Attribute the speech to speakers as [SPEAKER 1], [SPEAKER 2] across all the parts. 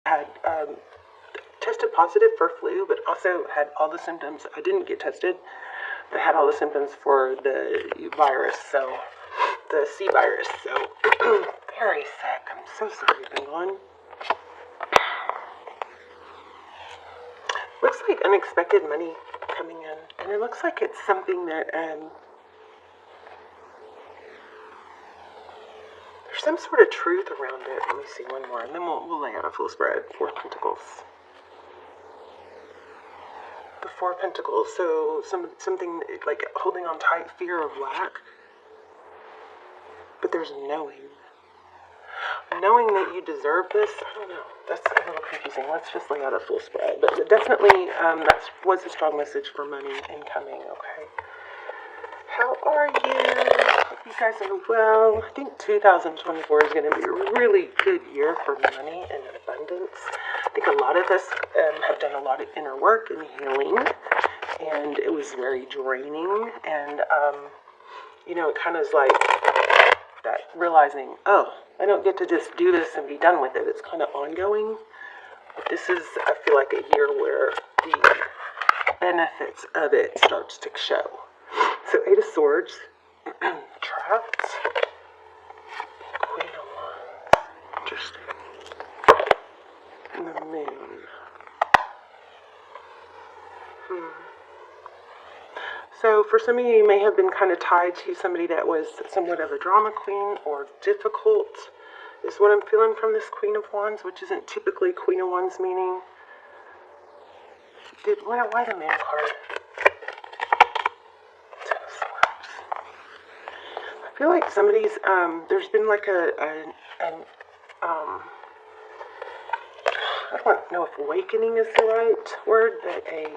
[SPEAKER 1] had tested positive for flu, but also had all the symptoms. I didn't get tested, but had all the symptoms for the virus, so the C virus. So very sick. I'm so sorry you've been gone. Looks like unexpected money coming in, and it looks like it's something that there's some sort of truth around it. Let me see one more, and then we'll lay out a full spread. Four of Pentacles. The Four of Pentacles. So something like holding on tight, fear of lack. But there's knowing that you deserve this. I don't know. That's a little confusing. Let's just lay out a full spread. But definitely, that was a strong message for money incoming. Okay. How are you? Hope you guys are well. I think 2024 is going to be a really good year for money and abundance. I think a lot of us have done a lot of inner work and healing, and it was very draining. And, it kind of is like that realizing, oh, I don't get to just do this and be done with it. It's kind of ongoing. But this is, I feel like, a year where the benefits of it starts to show. So, Eight of Swords, Trapped, Queen of Wands, interesting, and the Moon. So, for some of you may have been kind of tied to somebody that was somewhat of a drama queen or difficult, is what I'm feeling from this Queen of Wands, which isn't typically Queen of Wands meaning. Why the Man card? I feel like somebody's, there's been like I don't know if awakening is the right word, but a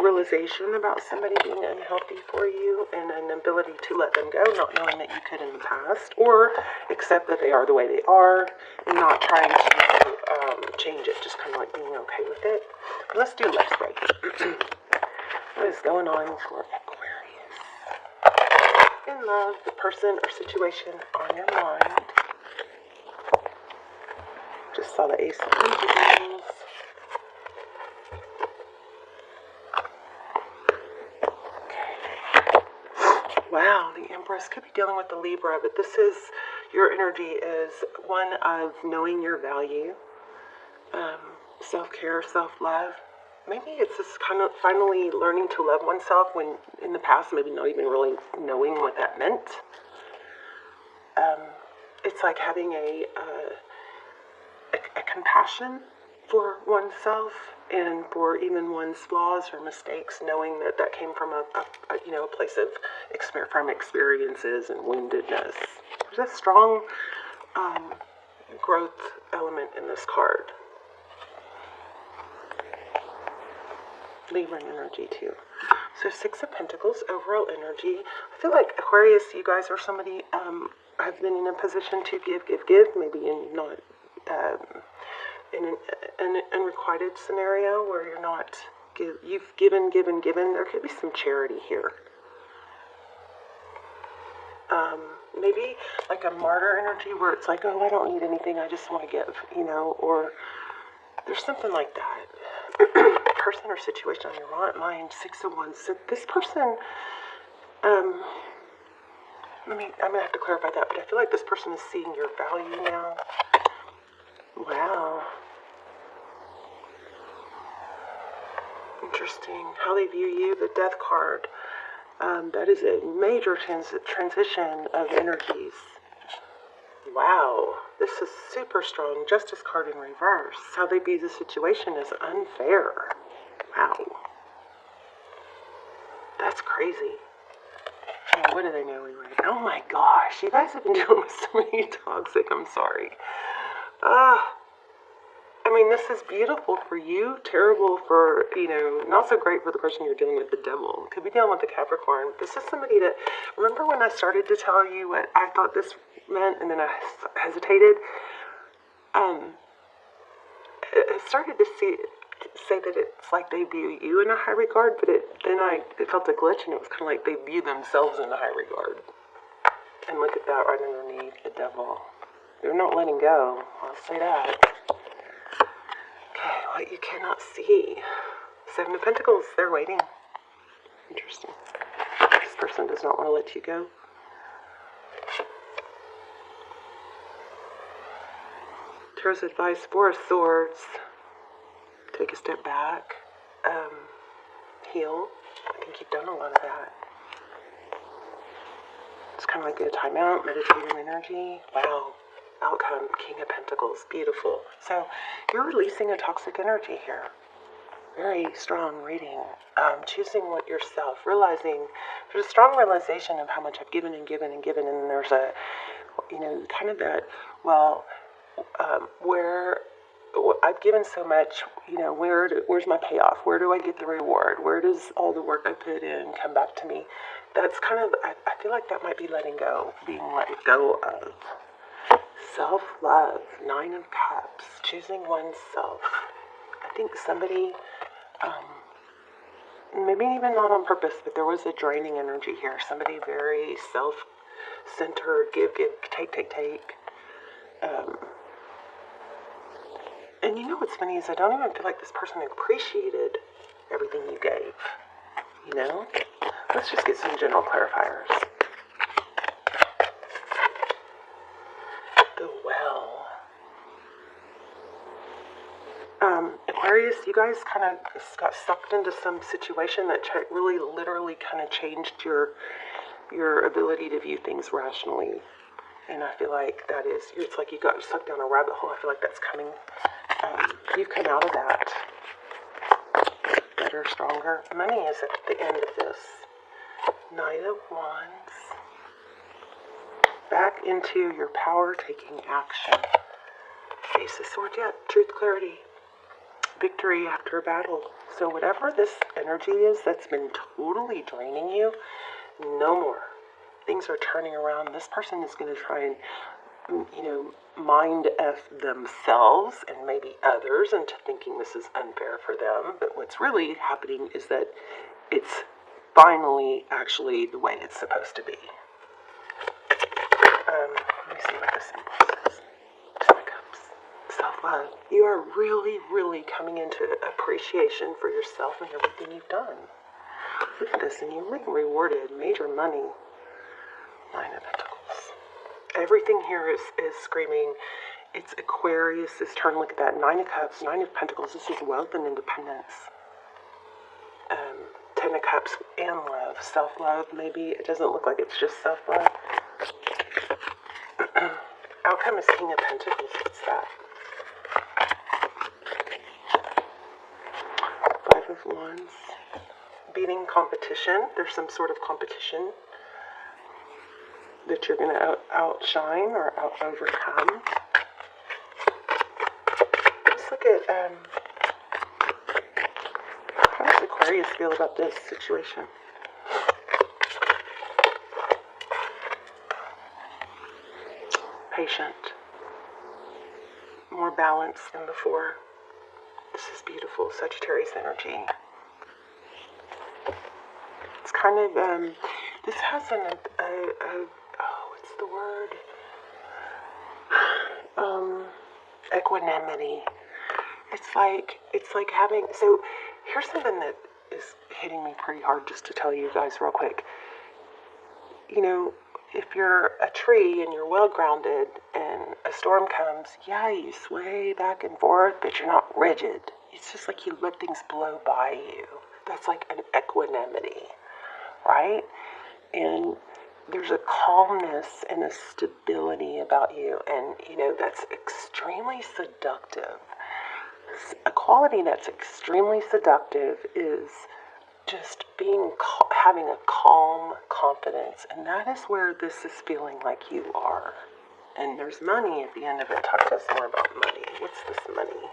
[SPEAKER 1] realization about somebody being unhealthy for you and an ability to let them go, not knowing that you could in the past, or accept that they are the way they are and not trying to change it, just kind of like being okay with it. But let's do left spread. What is going on for Aquarius? In love, the person or situation on your mind. Just saw the Ace of Pentacles. Wow, the Empress could be dealing with the Libra, but this is, your energy is one of knowing your value, self-care, self-love. Maybe it's just kind of finally learning to love oneself when in the past maybe not even really knowing what that meant. It's like having a compassion for oneself and for even one's flaws or mistakes, knowing that that came from a place of from experiences and woundedness. There's a strong growth element in this card. Libra energy too. So Six of Pentacles, overall energy. I feel like Aquarius, you guys are somebody I've been in a position to give, maybe in not in an unrequited scenario where you're not you've given. There could be some charity here. Maybe like a martyr energy where it's like, oh, I don't need anything, I just want to give, or there's something like that. Person or situation on your mind, Six of Wands. So this person, I'm gonna have to clarify that, but I feel like this person is seeing your value now. Wow. Interesting. How they view you, the Death card. That is a major transition of energies. Wow. This is super strong. Justice card in reverse. How they view the situation is unfair. Wow. That's crazy. What do they know anyway? Oh my gosh. You guys have been dealing with so many toxic. I'm sorry. This is beautiful for you, terrible for, not so great for the person you're dealing with, the Devil. Could be dealing with the Capricorn. This is somebody that, remember when I started to tell you what I thought this meant and then I hesitated? I started to say that it's like they view you in a high regard, but it felt a glitch and it was kind of like they view themselves in a high regard. And look at that right underneath, the Devil. They're not letting go, I'll say that. what you cannot see. Seven of Pentacles, they're waiting. Interesting. This person does not want to let you go. Tarot's advice, Four of Swords. Take a step back. Heal. I think you've done a lot of that. It's kind of like a timeout, meditative energy. Wow. Outcome, King of Pentacles. Beautiful. So you're releasing a toxic energy here. Very strong reading. Choosing what yourself. Realizing, there's a strong realization of how much I've given and given and given. And there's a, kind of that, where I've given so much, where's my payoff? Where do I get the reward? Where does all the work I put in come back to me? That's kind of, I feel like that might be letting go, being let go of. Self-love, Nine of Cups, choosing oneself. I think somebody, maybe even not on purpose, but there was a draining energy here. Somebody very self-centered, give, take. And you know what's funny is I don't even feel like this person appreciated everything you gave. Let's just get some general clarifiers. The Well. Aquarius, you guys kind of got sucked into some situation that really literally kind of changed your ability to view things rationally. And I feel like it's like you got sucked down a rabbit hole. I feel like that's coming. You've come out of that better, stronger. Money is at the end of this. Knight of Wands. Back into your power, taking action. Ace of Swords, yeah, truth, clarity. Victory after a battle. So whatever this energy is that's been totally draining you, no more. Things are turning around. This person is going to try and, mind F themselves and maybe others into thinking this is unfair for them. But what's really happening is that it's finally actually the way it's supposed to be. Let me see what this symbol says. Ten of Cups. Self-love. You are really, really coming into appreciation for yourself and everything you've done. Look at this, and you're being rewarded. Major money. Nine of Pentacles. Everything here is screaming. It's Aquarius this turn. Look at that. Nine of Cups, Nine of Pentacles. This is wealth and independence. Ten of Cups and love. Self-love, maybe. It doesn't look like it's just self-love. Outcome is King of Pentacles. What's that? Five of Wands. Beating competition. There's some sort of competition that you're going to outshine or overcome. Let's look at, how does Aquarius feel about this situation? Patient. More balanced than before. This is beautiful. Sagittarius energy. It's kind of, this has what's the word? Equanimity. It's like having, so here's something that is hitting me pretty hard just to tell you guys real quick. If you're a tree and you're well grounded and a storm comes, yeah, you sway back and forth, but you're not rigid. It's just like you let things blow by you. That's like an equanimity, right? And there's a calmness and a stability about you, and that's extremely seductive. A quality that's extremely seductive is just having a calm confidence, and that is where this is feeling like you are. And there's money at the end of it. Talk to us more about money. What's this money?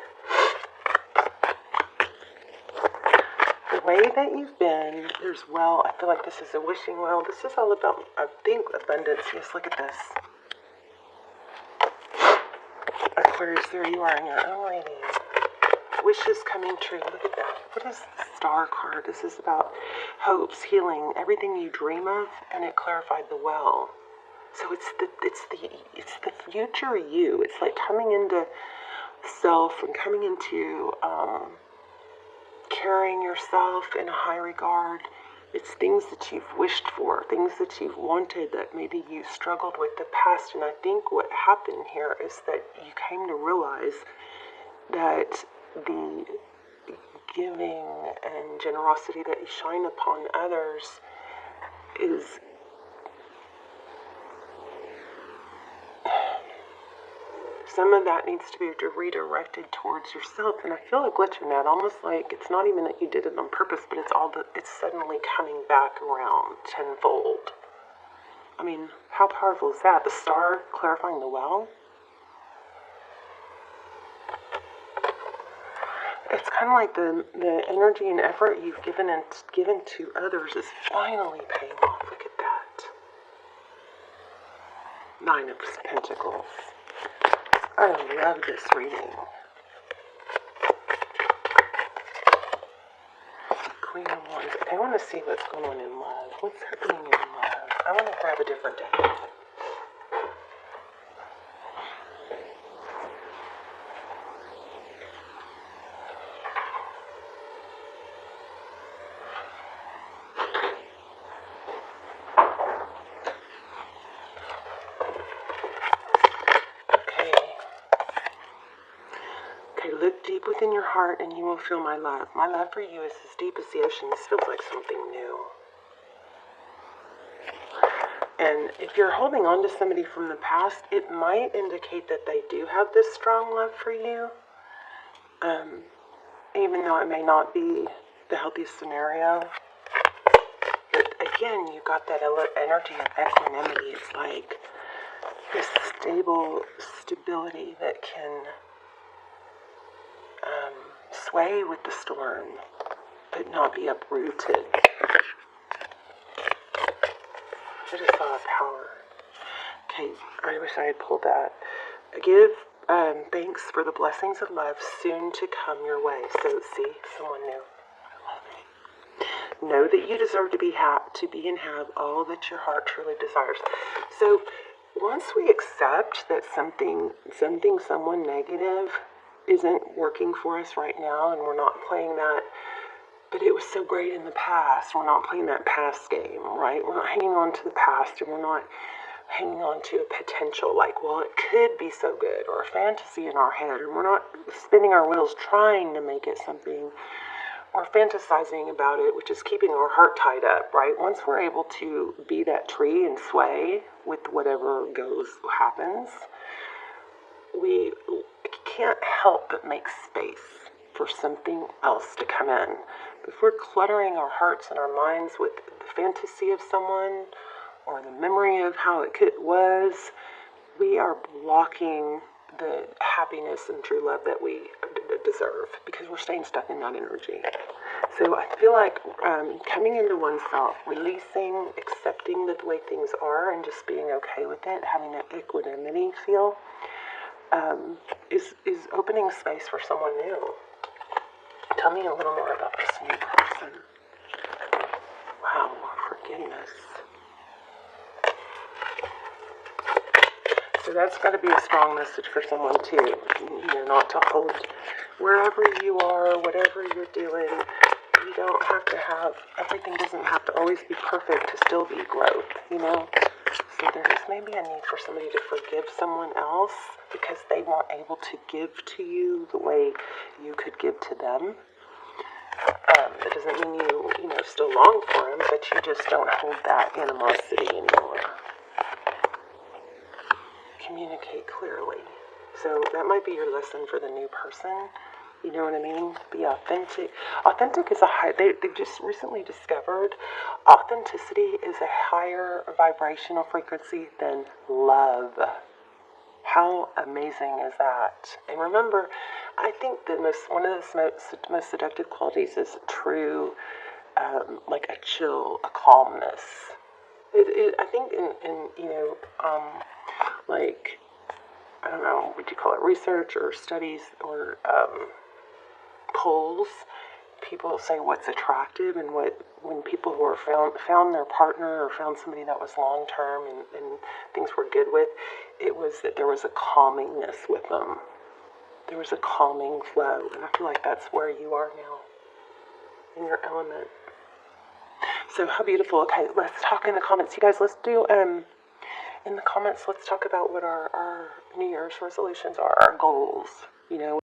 [SPEAKER 1] The way that you've been, there's well. I feel like this is a wishing well. This is all about, I think, abundance. Yes, look at this. Aquarius, there you are in your own reading. Wishes coming true. Look at that. What is the Star card? This is about hopes, healing, everything you dream of, and it clarified the well. So it's the future you. It's like coming into self and coming into carrying yourself in a high regard. It's things that you've wished for, things that you've wanted that maybe you struggled with the past. And I think what happened here is that you came to realize that the giving and generosity that you shine upon others is some of that needs to be redirected towards yourself. And I feel like glitching that, almost like it's not even that you did it on purpose, but it's suddenly coming back around tenfold. I mean, how powerful is that? The star clarifying the well? It's kind of like the energy and effort you've given to others is finally paying off. Look at that. 9 of Pentacles. I love this reading. Queen of Wands. I want to see what's going on in love. What's happening in love? I want to grab a different deck. Look deep within your heart and you will feel my love. My love for you is as deep as the ocean. This feels like something new. And if you're holding on to somebody from the past, it might indicate that they do have this strong love for you. Even though it may not be the healthiest scenario. But again, you got that energy of equanimity. It's like this stability that can sway with the storm, but not be uprooted. I just saw a power. Okay, I wish I had pulled that. Give thanks for the blessings of love soon to come your way. So, see, someone new. I love it. Know that you deserve to be and have all that your heart truly desires. So, once we accept that someone negative isn't working for us right now, and we're not playing that, but it was so great in the past, we're not playing that past game, right? We're not hanging on to the past, and we're not hanging on to a potential, like, well, it could be so good, or a fantasy in our head, and we're not spinning our wheels trying to make it something, or fantasizing about it, which is keeping our heart tied up, right? Once we're able to be that tree and sway with whatever happens, we can't help but make space for something else to come in. If we're cluttering our hearts and our minds with the fantasy of someone or the memory of how it was, we are blocking the happiness and true love that we deserve because we're staying stuck in that energy. So I feel like coming into oneself, releasing, accepting the way things are and just being okay with it, having that equanimity feel, is opening space for someone new. Tell me a little more about this new person. Wow, forgiveness. So that's got to be a strong message for someone too. Not to hold wherever you are, whatever you're doing. You don't have to have, everything doesn't have to always be perfect to still be growth, So there's maybe a need for somebody to forgive someone else because they weren't able to give to you the way you could give to them. That doesn't mean you still long for them, but you just don't hold that animosity anymore. Communicate clearly. So that might be your lesson for the new person. You know what I mean? Be authentic. Authentic is they've just recently discovered authenticity is a higher vibrational frequency than love. How amazing is that? And remember, I think one of the most seductive qualities is true, like a chill, a calmness. I think like, I don't know, would you call it research or studies or polls, people say what's attractive and when people who are found their partner or found somebody that was long term and things were good with, it was that there was a calmingness with them. There was a calming flow, and I feel like that's where you are now, in your element. So how beautiful. Okay, let's talk in the comments. You guys, let's do, in the comments, let's talk about what our New Year's resolutions are, our goals. You know,